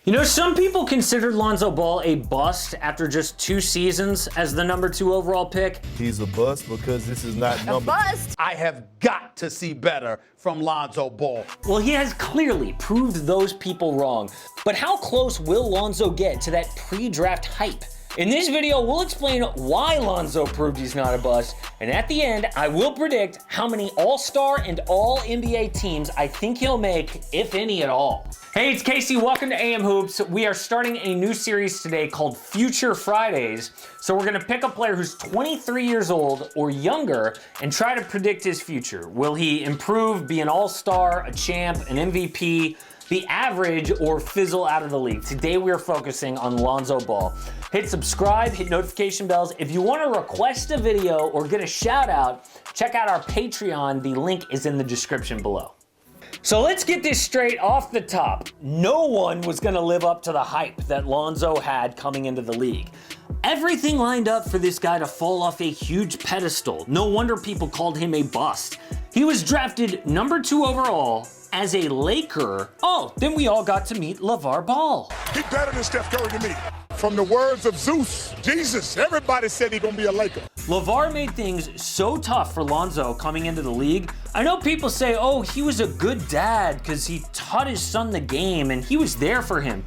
You know, some people considered Lonzo Ball a bust after just 2 seasons as the #2 overall pick. He's a bust because this is not number. Bust. I have got to see better from Lonzo Ball. Well, he has clearly proved those people wrong. But how close will Lonzo get to that pre-draft hype? In this video, we'll explain why Lonzo proved he's not a bust, and at the end, I will predict how many All-Star and All-NBA teams I think he'll make, if any at all. Hey, it's Casey, welcome to AM Hoops. We are starting a new series today called Future Fridays. So we're gonna pick a player who's 23 years old or younger and try to predict his future. Will he improve, be an All-Star, a champ, an MVP, the average, or fizzle out of the league? Today we are focusing on Lonzo Ball. Hit subscribe, hit notification bells. If you want to request a video or get a shout out, check out our Patreon. The link is in the description below. So let's get this straight off the top. No one was gonna live up to the hype that Lonzo had coming into the league. Everything lined up for this guy to fall off a huge pedestal. No wonder people called him a bust. He was drafted #2 overall as a Laker. Oh, then we all got to meet LeVar Ball. He's better than Steph Curry to me. From the words of Zeus, Jesus, everybody said he's gonna be a Laker. LeVar made things so tough for Lonzo coming into the league. I know people say, oh, he was a good dad because he taught his son the game and he was there for him.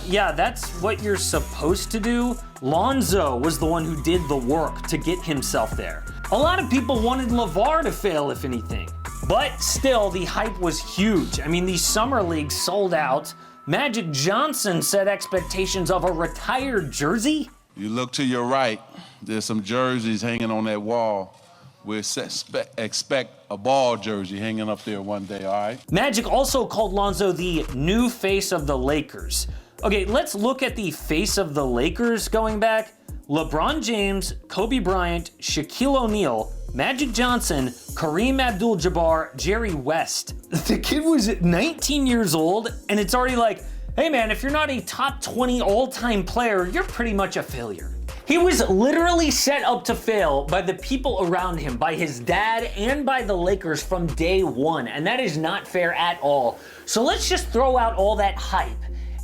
Yeah, that's what you're supposed to do. Lonzo was the one who did the work to get himself there. A lot of people wanted LeVar to fail, if anything. But still, the hype was huge. I mean, these summer leagues sold out. Magic Johnson set expectations of a retired jersey. You look to your right, there's some jerseys hanging on that wall. We expect a Ball jersey hanging up there one day, all right? Magic also called Lonzo the new face of the Lakers. Okay, let's look at the face of the Lakers going back. LeBron James, Kobe Bryant, Shaquille O'Neal, Magic Johnson, Kareem Abdul-Jabbar, Jerry West. The kid was 19 years old, and it's already like, hey man, if you're not a top 20 all-time player, you're pretty much a failure. He was literally set up to fail by the people around him, by his dad and by the Lakers from day one, and that is not fair at all. So let's just throw out all that hype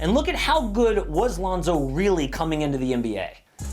and look at how good was Lonzo really coming into the NBA.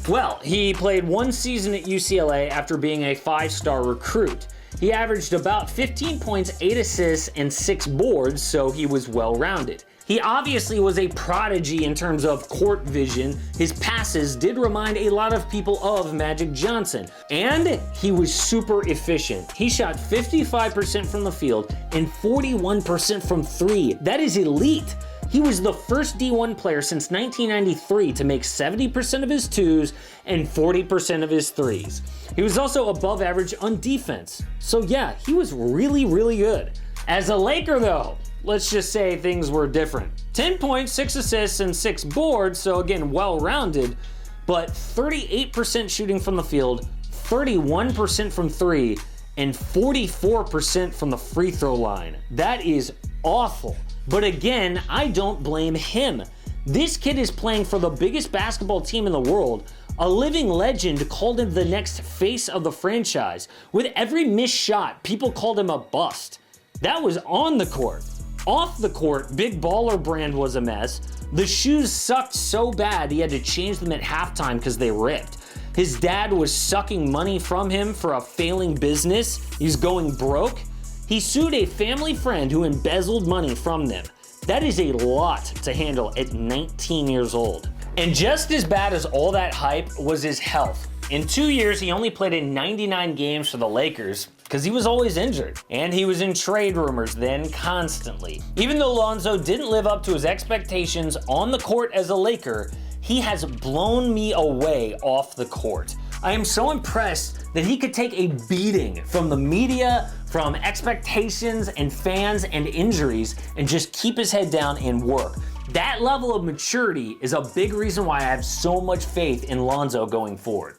Well, he played 1 season at UCLA after being a 5-star recruit. He averaged about 15 points, 8 assists, and 6 boards, so he was well-rounded. He obviously was a prodigy in terms of court vision. His passes did remind a lot of people of Magic Johnson. And he was super efficient. He shot 55% from the field and 41% from 3. That is elite. He was the first D1 player since 1993 to make 70% of his 2s and 40% of his 3s. He was also above average on defense. So yeah, he was really, really good. As a Laker though, let's just say things were different. 10 points, 6 assists, and 6 boards, so again, well-rounded, but 38% shooting from the field, 31% from 3, and 44% from the free throw line. That is awful. But again, I don't blame him. This kid is playing for the biggest basketball team in the world. A living legend called him the next face of the franchise. With every missed shot, people called him a bust. That was on the court. Off the court, Big Baller brand was a mess. The shoes sucked so bad he had to change them at halftime because they ripped. His dad was sucking money from him for a failing business. He's going broke. He sued a family friend who embezzled money from them. That is a lot to handle at 19 years old. And just as bad as all that hype was his health. In 2 years, he only played in 99 games for the Lakers because he was always injured. And he was in trade rumors then constantly. Even though Lonzo didn't live up to his expectations on the court as a Laker, he has blown me away off the court. I am so impressed that he could take a beating from the media, from expectations and fans and injuries, and just keep his head down and work. That level of maturity is a big reason why I have so much faith in Lonzo going forward.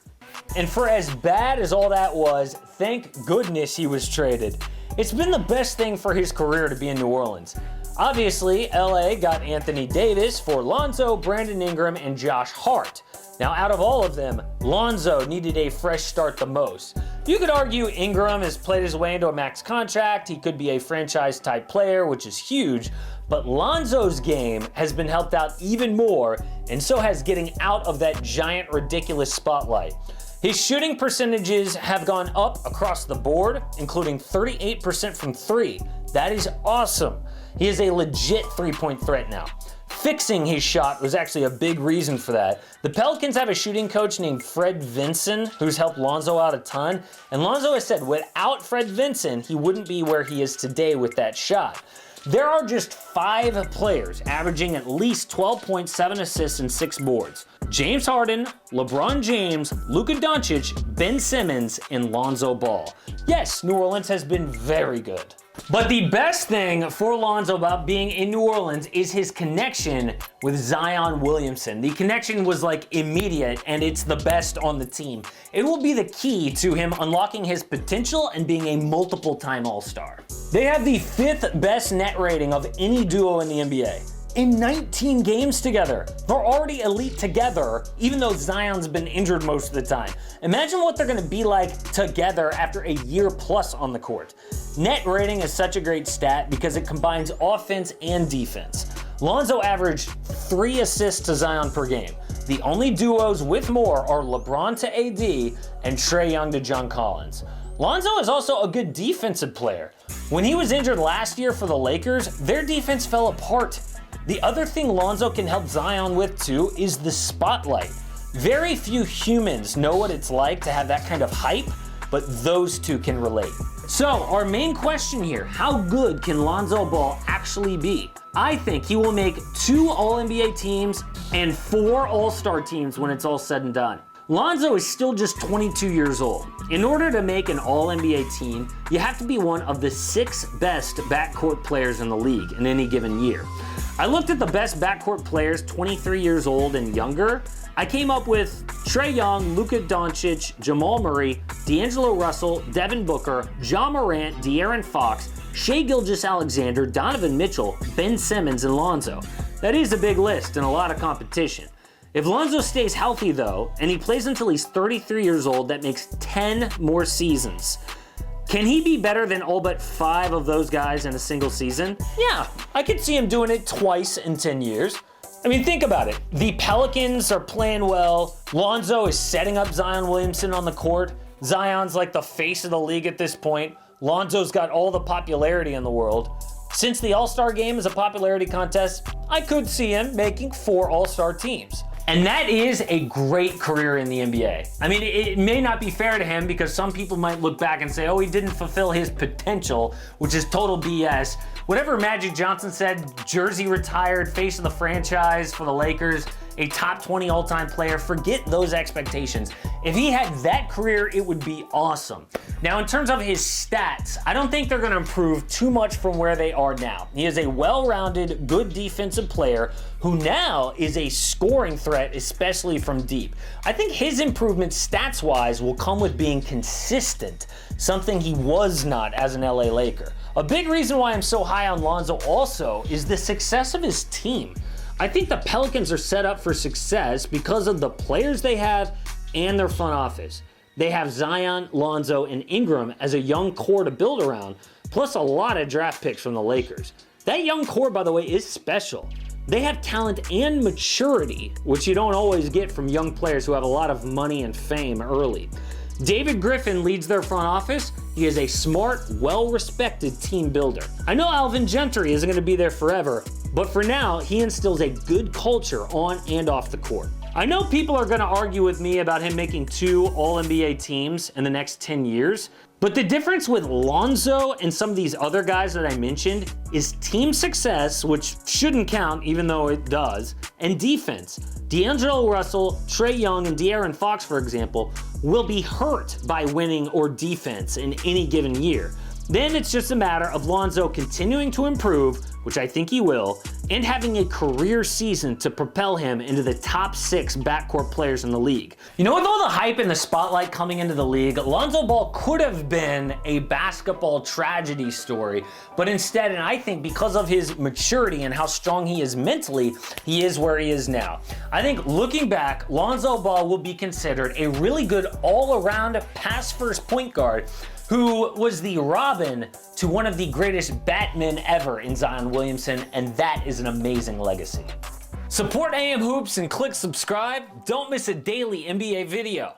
And for as bad as all that was, thank goodness he was traded. It's been the best thing for his career to be in New Orleans. Obviously, LA got Anthony Davis for Lonzo, Brandon Ingram, and Josh Hart. Now, out of all of them, Lonzo needed a fresh start the most. You could argue Ingram has played his way into a max contract. He could be a franchise-type player, which is huge. But Lonzo's game has been helped out even more, and so has getting out of that giant, ridiculous spotlight. His shooting percentages have gone up across the board, including 38% from three. That is awesome. He is a legit three-point threat now. Fixing his shot was actually a big reason for that. The Pelicans have a shooting coach named Fred Vinson, who's helped Lonzo out a ton. And Lonzo has said without Fred Vinson, he wouldn't be where he is today with that shot. There are just 5 players averaging at least 12.7 assists and 6 boards. James Harden, LeBron James, Luka Doncic, Ben Simmons, and Lonzo Ball. Yes, New Orleans has been very good. But the best thing for Lonzo about being in New Orleans is his connection with Zion Williamson. The connection was like immediate, and it's the best on the team. It will be the key to him unlocking his potential and being a multiple-time All-Star. They have the 5th best net rating of any duo in the NBA. In 19 games together. They're already elite together, even though Zion's been injured most of the time. Imagine what they're gonna be like together after a year plus on the court. Net rating is such a great stat because it combines offense and defense. Lonzo averaged 3 assists to Zion per game. The only duos with more are LeBron to AD and Trae Young to John Collins. Lonzo is also a good defensive player. When he was injured last year for the Lakers, their defense fell apart. The other thing Lonzo can help Zion with too is the spotlight. Very few humans know what it's like to have that kind of hype, but those two can relate. So our main question here, how good can Lonzo Ball actually be? I think he will make 2 All-NBA teams and 4 All-Star teams when it's all said and done. Lonzo is still just 22 years old. In order to make an All-NBA team, you have to be one of the 6 best backcourt players in the league in any given year. I looked at the best backcourt players 23 years old and younger. I came up with Trae Young, Luka Doncic, Jamal Murray, D'Angelo Russell, Devin Booker, Ja Morant, De'Aaron Fox, Shai Gilgeous-Alexander, Donovan Mitchell, Ben Simmons, and Lonzo. That is a big list and a lot of competition. If Lonzo stays healthy though, and he plays until he's 33 years old, that makes 10 more seasons. Can he be better than all but 5 of those guys in a single season? Yeah, I could see him doing it twice in 10 years. I mean, think about it. The Pelicans are playing well. Lonzo is setting up Zion Williamson on the court. Zion's like the face of the league at this point. Lonzo's got all the popularity in the world. Since the All-Star game is a popularity contest, I could see him making 4 All-Star teams. And that is a great career in the NBA. I mean, it may not be fair to him because some people might look back and say, oh, he didn't fulfill his potential, which is total BS. Whatever Magic Johnson said, jersey retired, face of the franchise for the Lakers, a top 20 all-time player, forget those expectations. If he had that career, it would be awesome. Now, in terms of his stats, I don't think they're gonna improve too much from where they are now. He is a well-rounded, good defensive player who now is a scoring threat, especially from deep. I think his improvement stats-wise will come with being consistent, something he was not as an LA Laker. A big reason why I'm so high on Lonzo also is the success of his team. I think the Pelicans are set up for success because of the players they have and their front office. They have Zion, Lonzo, and Ingram as a young core to build around, plus a lot of draft picks from the Lakers. That young core, by the way, is special. They have talent and maturity, which you don't always get from young players who have a lot of money and fame early. David Griffin leads their front office. He is a smart, well-respected team builder. I know Alvin Gentry isn't going to be there forever, but for now, he instills a good culture on and off the court. I know people are going to argue with me about him making 2 All-NBA teams in the next 10 years, but the difference with Lonzo and some of these other guys that I mentioned is team success, which shouldn't count even though it does, and defense. D'Angelo Russell, Trae Young, and De'Aaron Fox, for example, will be hurt by winning or defense in any given year. Then it's just a matter of Lonzo continuing to improve, which I think he will, and having a career season to propel him into the top 6 backcourt players in the league. You know, with all the hype and the spotlight coming into the league, Lonzo Ball could have been a basketball tragedy story, but instead, and I think because of his maturity and how strong he is mentally, he is where he is now. I think looking back, Lonzo Ball will be considered a really good all-around pass-first point guard who was the Robin to one of the greatest Batmen ever in Zion Williamson, and that is an amazing legacy. Support AM Hoops and click subscribe. Don't miss a daily NBA video.